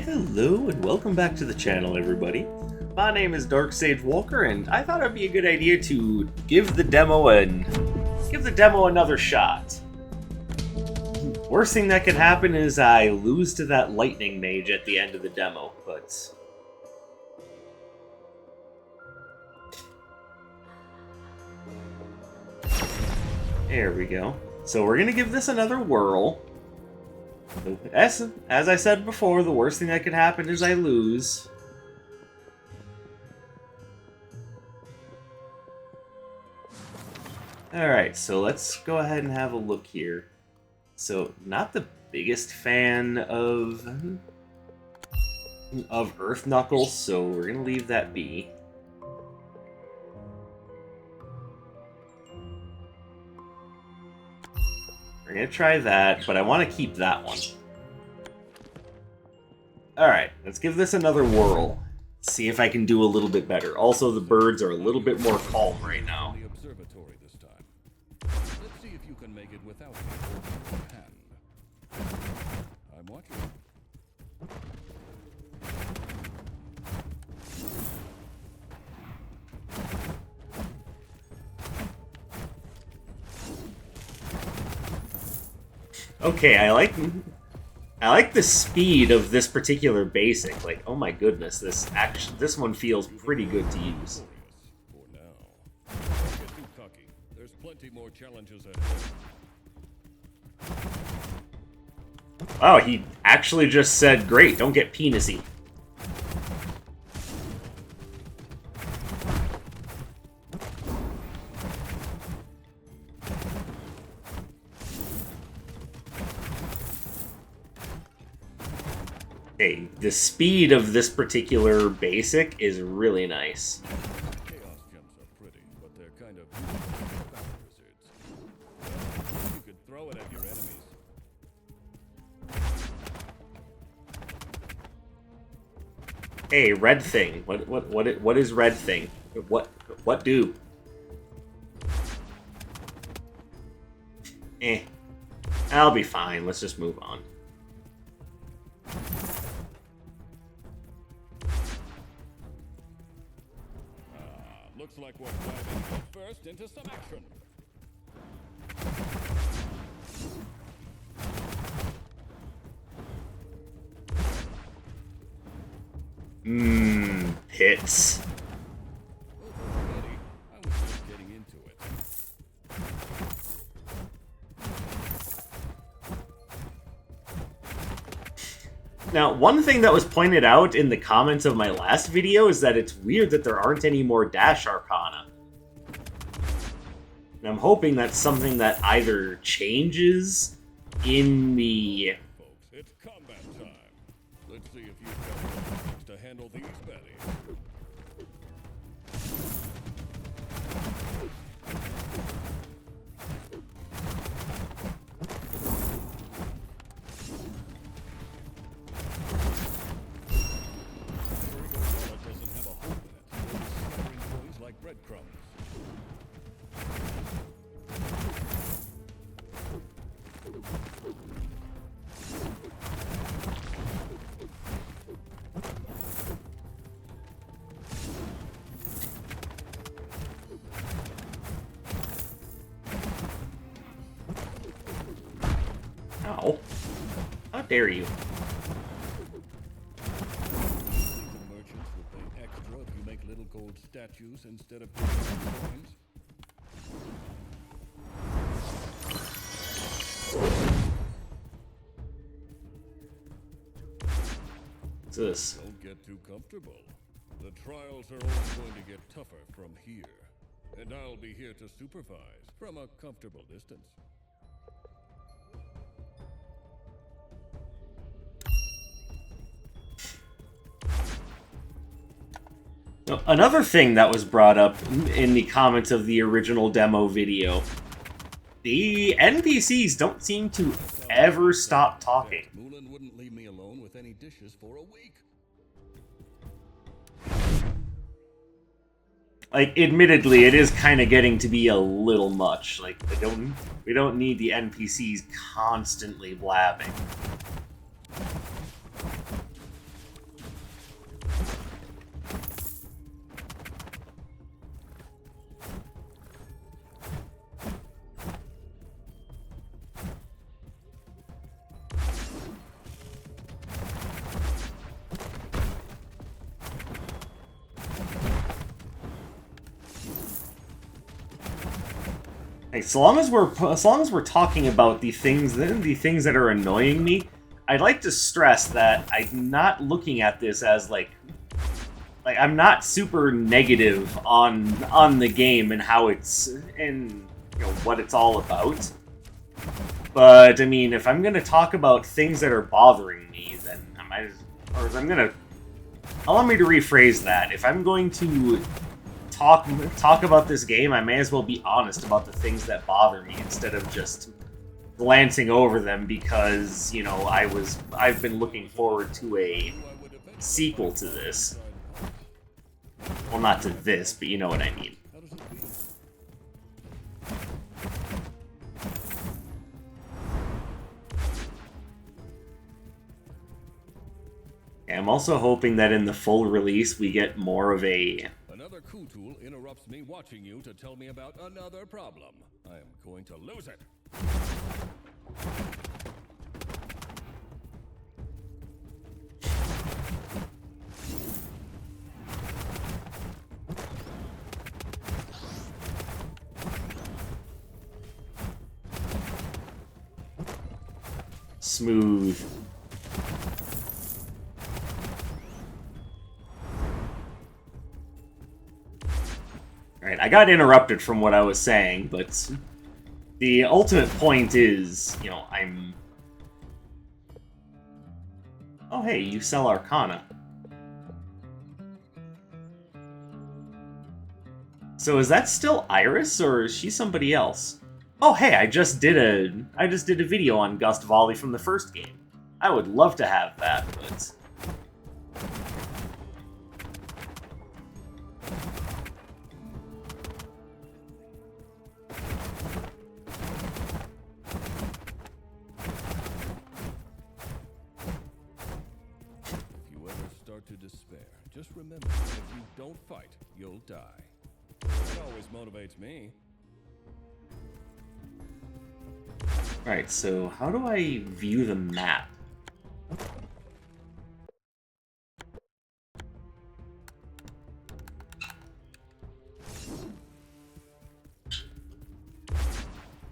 Hello and welcome back to the channel, everybody. My name is Dark Sage Walker, and I thought it'd be a good idea to give the demo another shot. Worst thing that could happen is I lose to that lightning mage at the end of the demo, but there we go. So we're gonna give this another whirl. As I said before, the worst thing that could happen is I lose. Alright, so let's go ahead and have a look here. So, not the biggest fan of Earth Knuckles, so we're gonna leave that be. We're gonna try that, but I want to keep that one. Alright, let's give this another whirl. See if I can do a little bit better. Also, the birds are a little bit more calm right now. Let's see if you can make it without me hand. I'm watching. Okay, I like the speed of this particular basic. Like, oh my goodness, this one feels pretty good to use. For now. Don't get too cocky. There's plenty more challenges ahead. Wow, he actually just said, great, don't get penisy. Hey, the speed of this particular basic is really nice. Chaos gems are pretty, but they're kind of battle wizards. You could throw it at your enemies. Hey, red thing. What is red thing? What do? I'll be fine. Let's just move on. Looks like we're diving first into some action. Pits. Already, I was just getting into it. Now, one thing that was pointed out in the comments of my last video is that it's weird that there aren't any more Dash Arcana. And I'm hoping that's something that either changes in the... Folks, it's combat time. Let's see if you've got what it takes to handle these baddies. Doesn't have a hole in it. It's scattering toys like breadcrumbs. Ow. How dare you? The merchants will pay extra if you make little gold statues instead of coins. What's this? Don't get too comfortable. The trials are only going to get tougher from here. And I'll be here to supervise from a comfortable distance. Now, another thing that was brought up in the comments of the original demo video, the NPCs don't seem to ever stop talking. Moulin wouldn't leave me alone with any dishes for a week. Like, admittedly, it is kind of getting to be a little much. Like, we don't need the NPCs constantly blabbing. Hey, so long as we're talking about the things that are annoying me, I'd like to stress that I'm not looking at this as like I'm not super negative on the game and how it's and what it's all about. But I mean, if I'm gonna talk about things that are bothering me, then allow me to rephrase that. If I'm going to talk about this game, I may as well be honest about the things that bother me instead of just glancing over them because, I've been looking forward to a sequel to this. Well, not to this, but you know what I mean. I'm also hoping that in the full release we get more of a... Another coup tool interrupts me watching you to tell me about another problem. I am going to lose it. Smooth. Alright, I got interrupted from what I was saying, but the ultimate point is, I'm... Oh, hey, you sell Arcana. So is that still Iris, or is she somebody else? Oh, hey, I just did a video on Gust Volley from the first game. I would love to have that, but... To despair. Just remember, if you don't fight, you'll die. That always motivates me. Alright, so how do I view the map?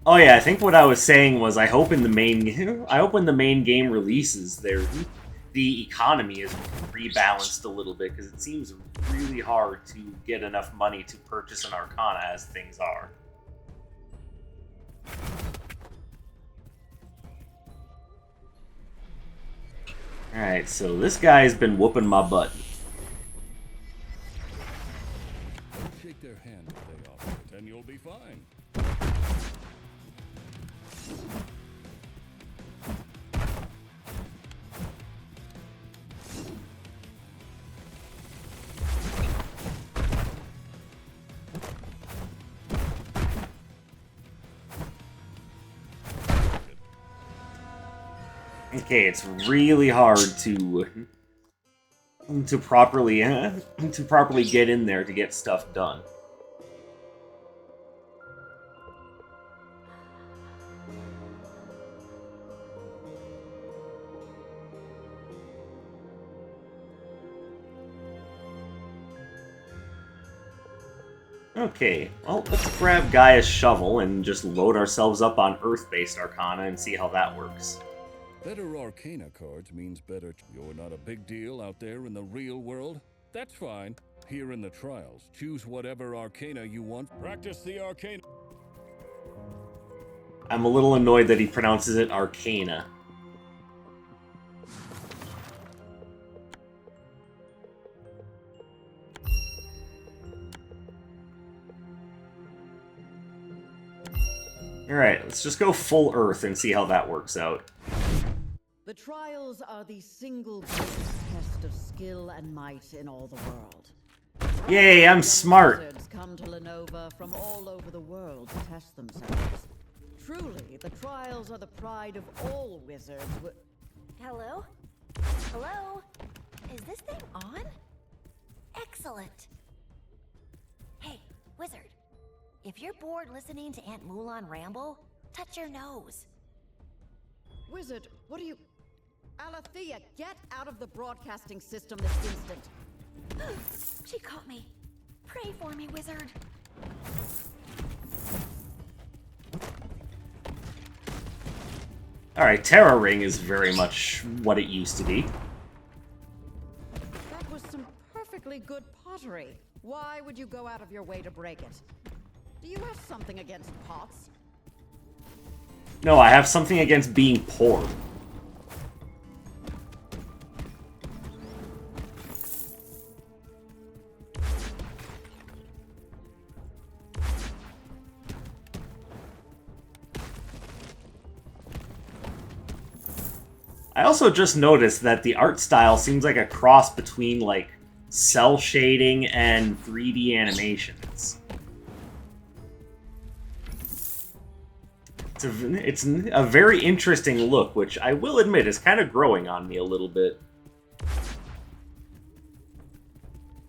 Oh yeah, I think what I was saying was I hope when the main game releases the economy is rebalanced a little bit, because it seems really hard to get enough money to purchase an Arcana as things are. Alright, so this guy's been whooping my butt. Don't shake their hand if they offer it, and you'll be fine. Okay, it's really hard to properly get in there to get stuff done. Okay, well, let's grab Gaia's shovel and just load ourselves up on Earth-based Arcana and see how that works. Better Arcana cards means better. You're not a big deal out there in the real world? That's fine. Here in the trials, choose whatever Arcana you want. Practice the Arcana. I'm a little annoyed that he pronounces it Arcana. Alright, let's just go full Earth and see how that works out. The trials are the single greatest test of skill and might in all the world. Yay, I'm smart! Wizards come to Lenova from all over the world to test themselves. Truly, the trials are the pride of all wizards. Hello? Hello? Is this thing on? Excellent! Hey, wizard. If you're bored listening to Aunt Mulan ramble, touch your nose. Wizard, what are you... Alethea, get out of the broadcasting system this instant. She caught me. Pray for me, wizard. Alright, Terra Ring is very much what it used to be. That was some perfectly good pottery. Why would you go out of your way to break it? Do you have something against pots? No, I have something against being poor. I also just noticed that the art style seems like a cross between, like, cell shading and 3D animations. It's a very interesting look, which I will admit is kind of growing on me a little bit.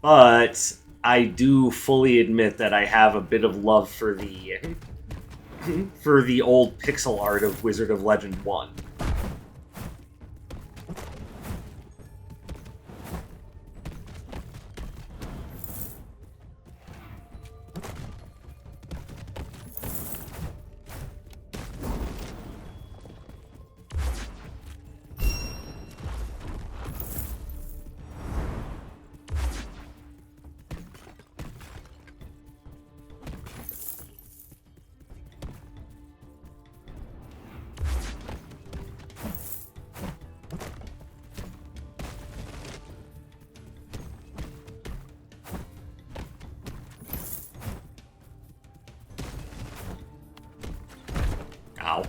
But I do fully admit that I have a bit of love for the old pixel art of Wizard of Legend 1. Ow.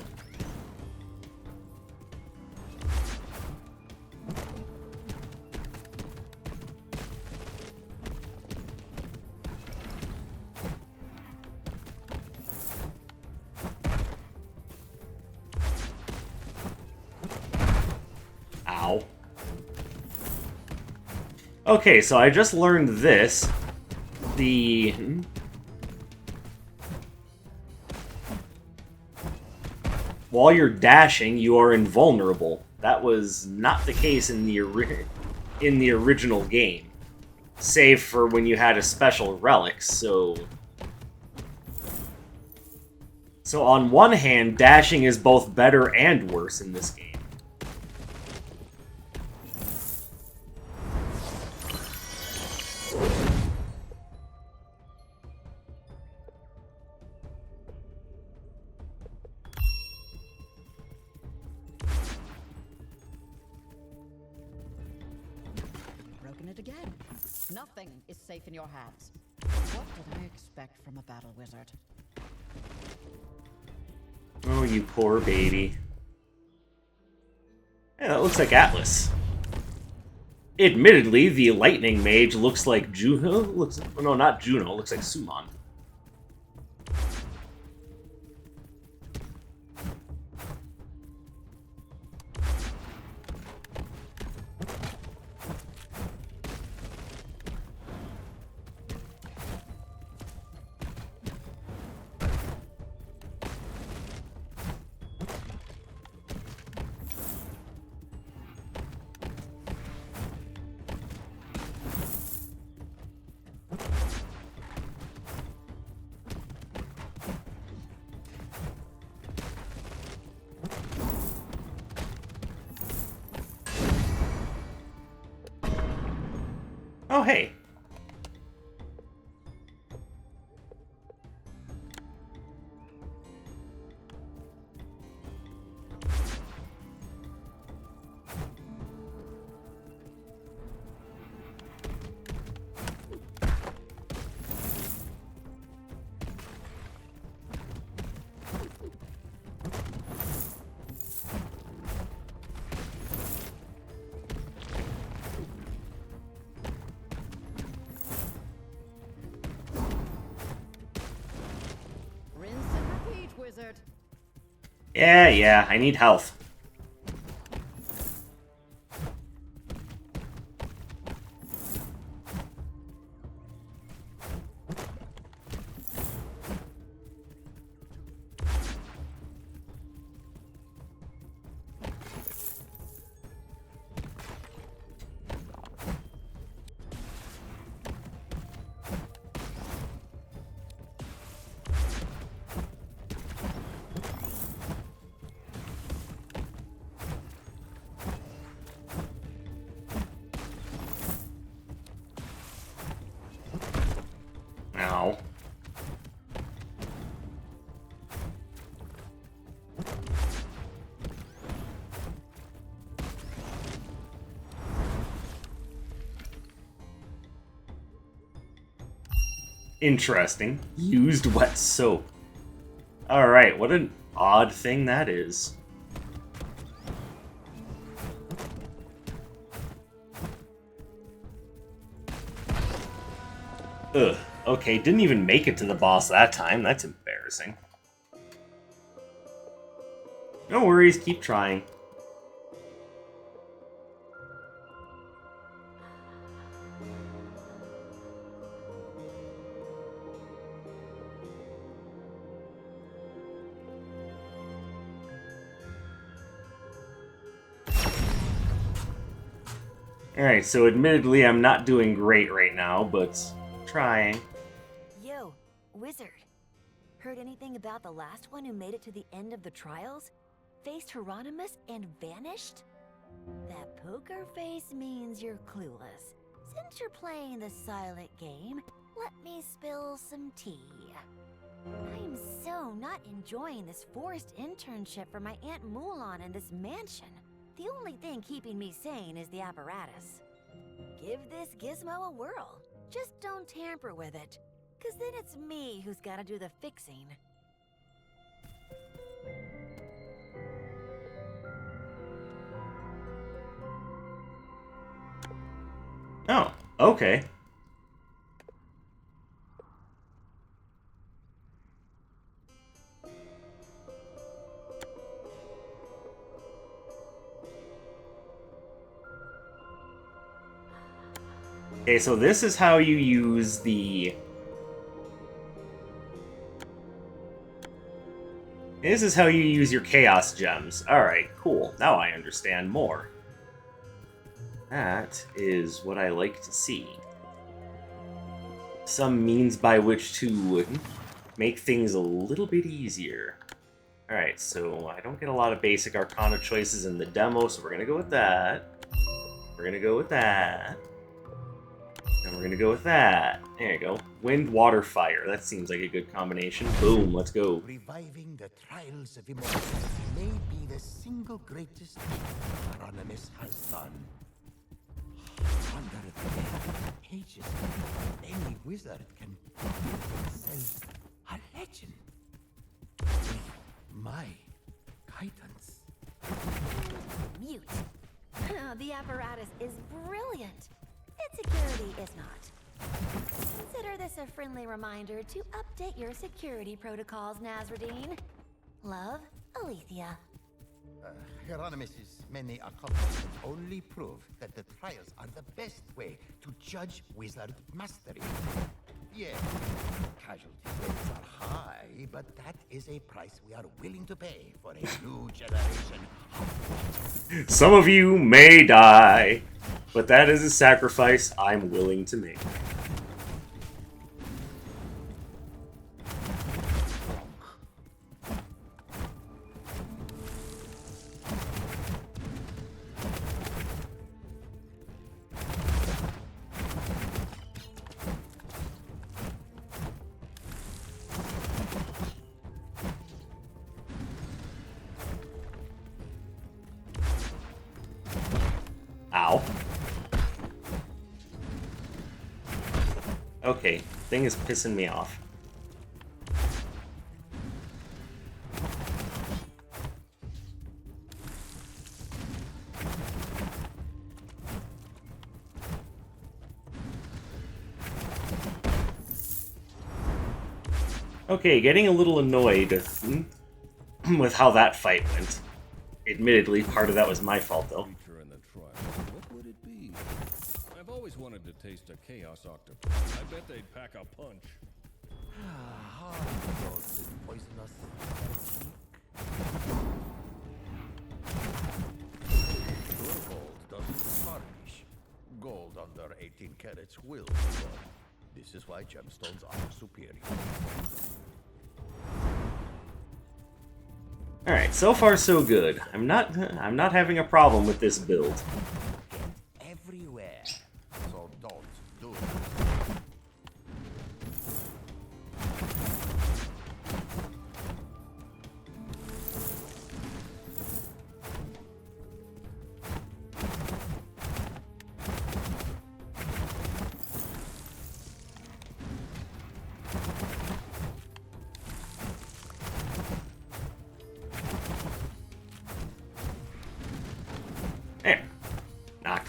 Ow. Okay, so I just learned this. While you're dashing, you are invulnerable. That was not the case in the original game, save for when you had a special relic. So on one hand, dashing is both better and worse in this game. Broken it again. Nothing is safe in your hands. What did I expect from a battle wizard? Oh, you poor baby. Yeah, that looks like Atlas. Admittedly, the lightning mage looks like Juno. No, not Juno. Looks like Summon. Oh, hey. Rinse and repeat, wizard. Yeah, I need health. Interesting. Used wet soap. Alright, what an odd thing that is. Ugh. Okay, didn't even make it to the boss that time. That's embarrassing. No worries, keep trying. Alright, so admittedly I'm not doing great right now, but trying. Yo, wizard. Heard anything about the last one who made it to the end of the trials? Faced Hieronymus and vanished? That poker face means you're clueless. Since you're playing the silent game, let me spill some tea. I am so not enjoying this forced internship for my Aunt Mulan in this mansion. The only thing keeping me sane is the apparatus. Give this gizmo a whirl. Just don't tamper with it, 'cause then it's me who's gotta do the fixing. Oh, okay. Okay, so this is how you use the... This is how you use your Chaos Gems. Alright, cool. Now I understand more. That is what I like to see. Some means by which to make things a little bit easier. Alright, so I don't get a lot of basic Arcana choices in the demo, so we're gonna go with that. We're gonna go with that. And we're gonna go with that. There you go. Wind, water, fire. That seems like a good combination. Boom, let's go. Reviving the trials of immortality may be the single greatest thing Hieronymus has done. Under the pages, any wizard can himself a legend. With my guidance. Mute. The apparatus is brilliant. Its security is not. Consider this a friendly reminder to update your security protocols, Nazradine. Love, Alethea. Hieronymus's many accomplishments only prove that the trials are the best way to judge wizard mastery. Yes, casualty rates are high, but that is a price we are willing to pay for a new generation of... Some of you may die, but that is a sacrifice I'm willing to make. Ow. Okay, thing is pissing me off. Okay, getting a little annoyed with how that fight went. Admittedly, part of that was my fault, though. Creature in the trial. What would it be? I've always wanted to taste a chaos octopus. I bet they'd pack a punch. Poisonous. Pure gold doesn't tarnish. Gold under 18 carats will be gold. This is why gemstones are superior. Alright, so far so good. I'm not having a problem with this build. Everywhere. So don't do it.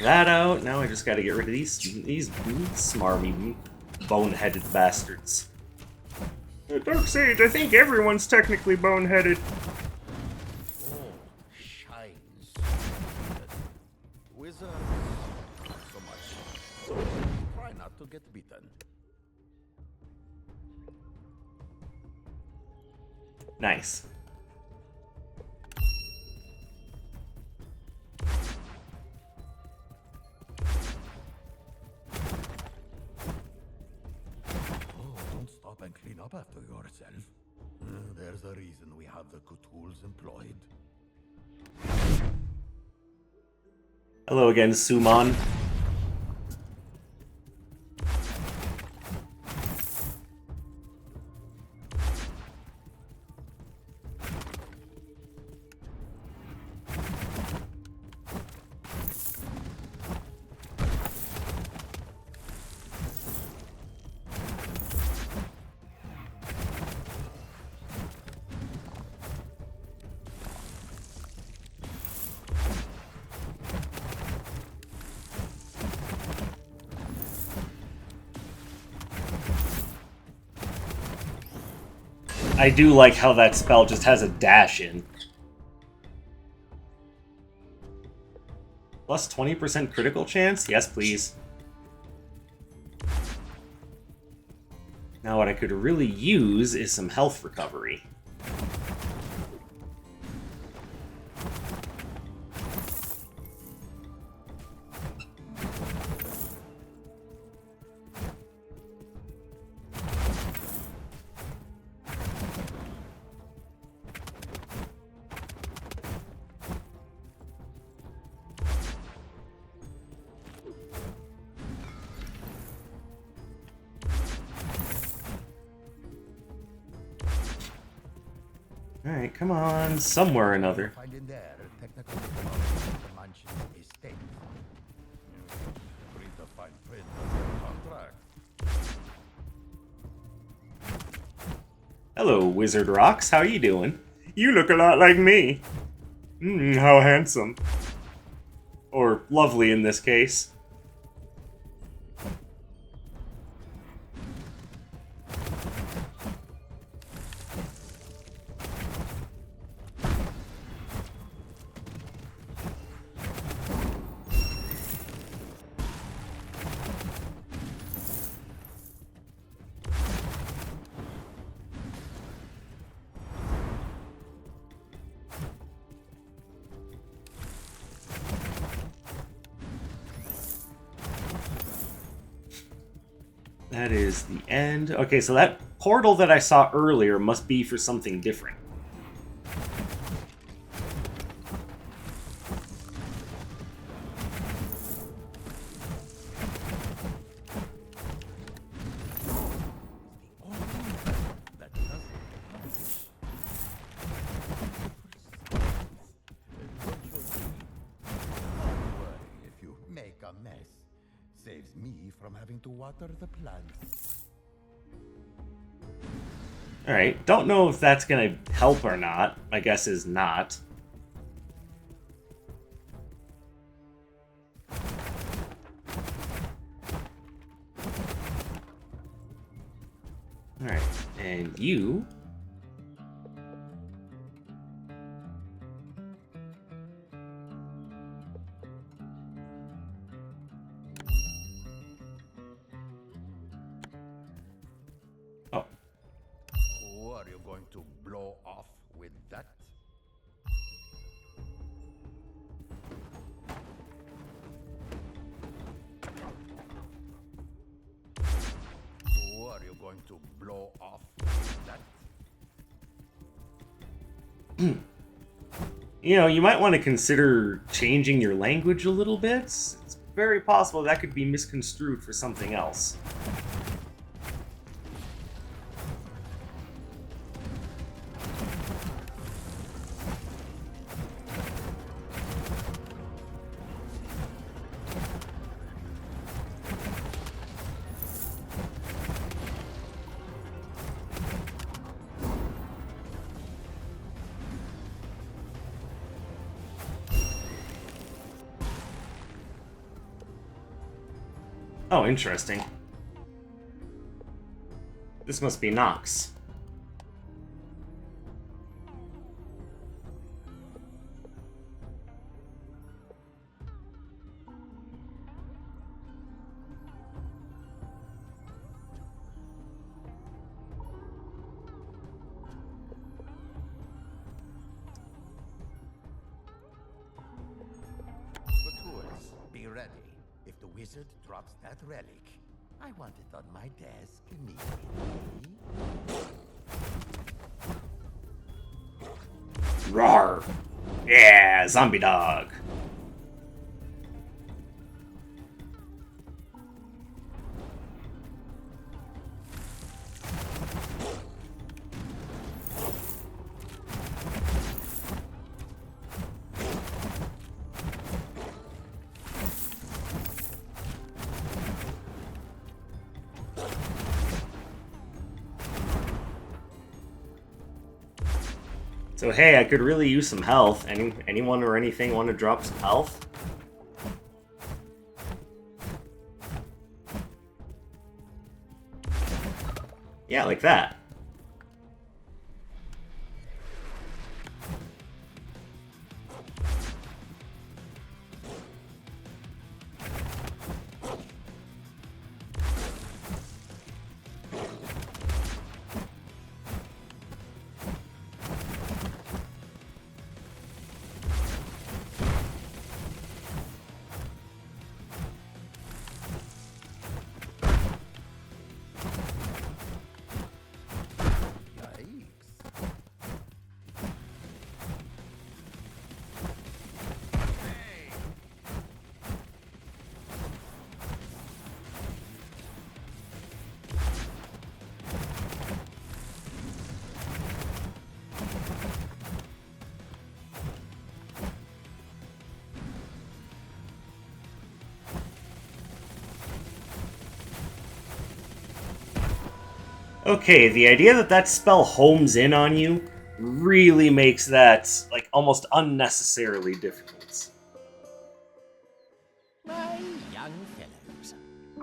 that out. Now I just gotta get rid of these smarmy, boneheaded bastards. Dark Sage, I think everyone's technically boneheaded. Oh, shines. Wizards, not so much. Try not to get beaten. Nice. Don't stop and clean up after yourself. There's a reason we have the good tools employed. Hello again, Suman. I do like how that spell just has a dash in. Plus 20% critical chance? Yes, please. Now what I could really use is some health recovery. Alright, come on, somewhere or another. Find in there technical information of the mansion's estate. Read the fine print of the contract. Hello, Wizard Rocks, how you doing? You look a lot like me. How handsome. Or lovely in this case. That is the end. Okay, so that portal that I saw earlier must be for something different. That does Don't worry if you make a mess. Saves me from having to water the plants. Alright, don't know if that's gonna help or not. My guess is not. Alright, and you... Oh. Who are you going to blow off with that? Who are you going to blow off with that? You know, you might want to consider changing your language a little bit. It's very possible that could be misconstrued for something else. Oh, interesting. This must be Nox. Tours, be ready. If the wizard drops that relic, I want it on my desk immediately. Roar! Yeah, zombie dog. So hey, I could really use some health. Anyone or anything want to drop some health? Yeah, like that. Okay, the idea that that spell homes in on you really makes that, like, almost unnecessarily difficult. My young fellows,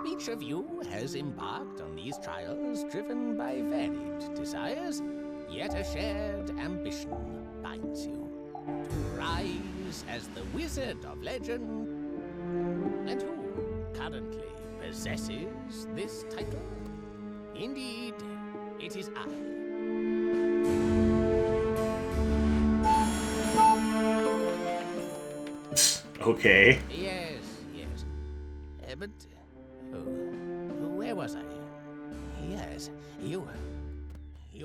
each of you has embarked on these trials driven by varied desires, yet a shared ambition binds you to rise as the wizard of legend. And who currently possesses this title? Indeed, it is I. Okay. Yes. But where was I? Yes, you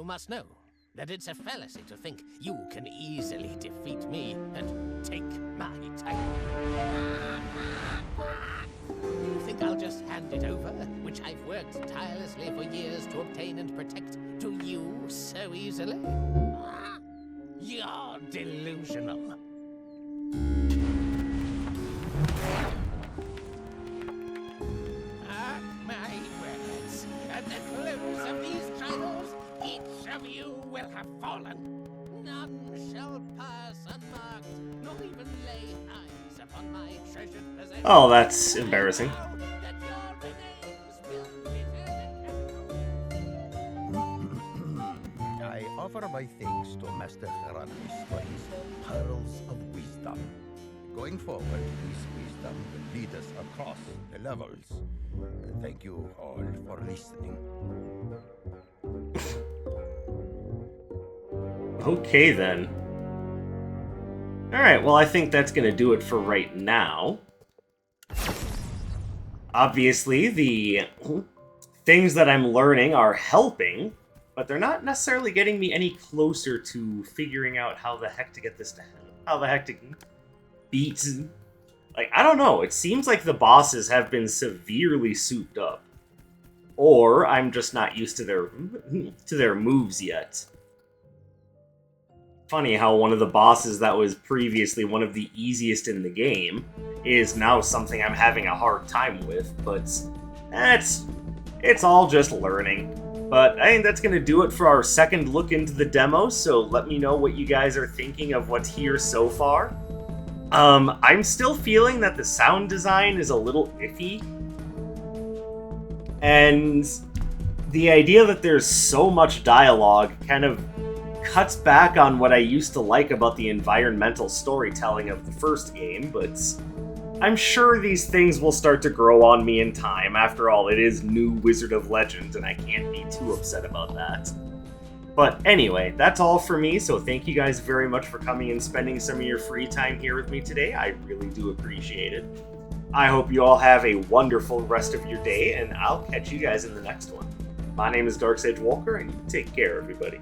must know that it's a fallacy to think you can easily defeat me and take my title. You think I'll just hand it over, which I've worked tirelessly for years to obtain and protect, to you so easily? You're delusional. Mark my words, at the close of these trials, each of you will have fallen. None shall pass unmarked, nor even lay eyes upon my treasured possessions. Oh, that's embarrassing. That your remains will return. I offer my thanks to Master Hieronymus for his pearls of wisdom. Going forward, his wisdom will lead us across the levels. Thank you all for listening. Okay, then. Alright, well, I think that's gonna do it for right now. Obviously, the things that I'm learning are helping, but they're not necessarily getting me any closer to figuring out how the heck to get this to how the heck to beat. Like, I don't know, it seems like the bosses have been severely souped up. Or I'm just not used to their moves yet. Funny how one of the bosses that was previously one of the easiest in the game is now something I'm having a hard time with, but it's all just learning. But I think that's going to do it for our second look into the demo, so let me know what you guys are thinking of what's here so far. I'm still feeling that the sound design is a little iffy. And the idea that there's so much dialogue kind of cuts back on what I used to like about the environmental storytelling of the first game, but I'm sure these things will start to grow on me in time. After all, it is new Wizard of Legend, and I can't be too upset about that. But anyway, that's all for me, so thank you guys very much for coming and spending some of your free time here with me today. I really do appreciate it. I hope you all have a wonderful rest of your day, and I'll catch you guys in the next one. My name is Dark Sage Walker, and you take care, everybody.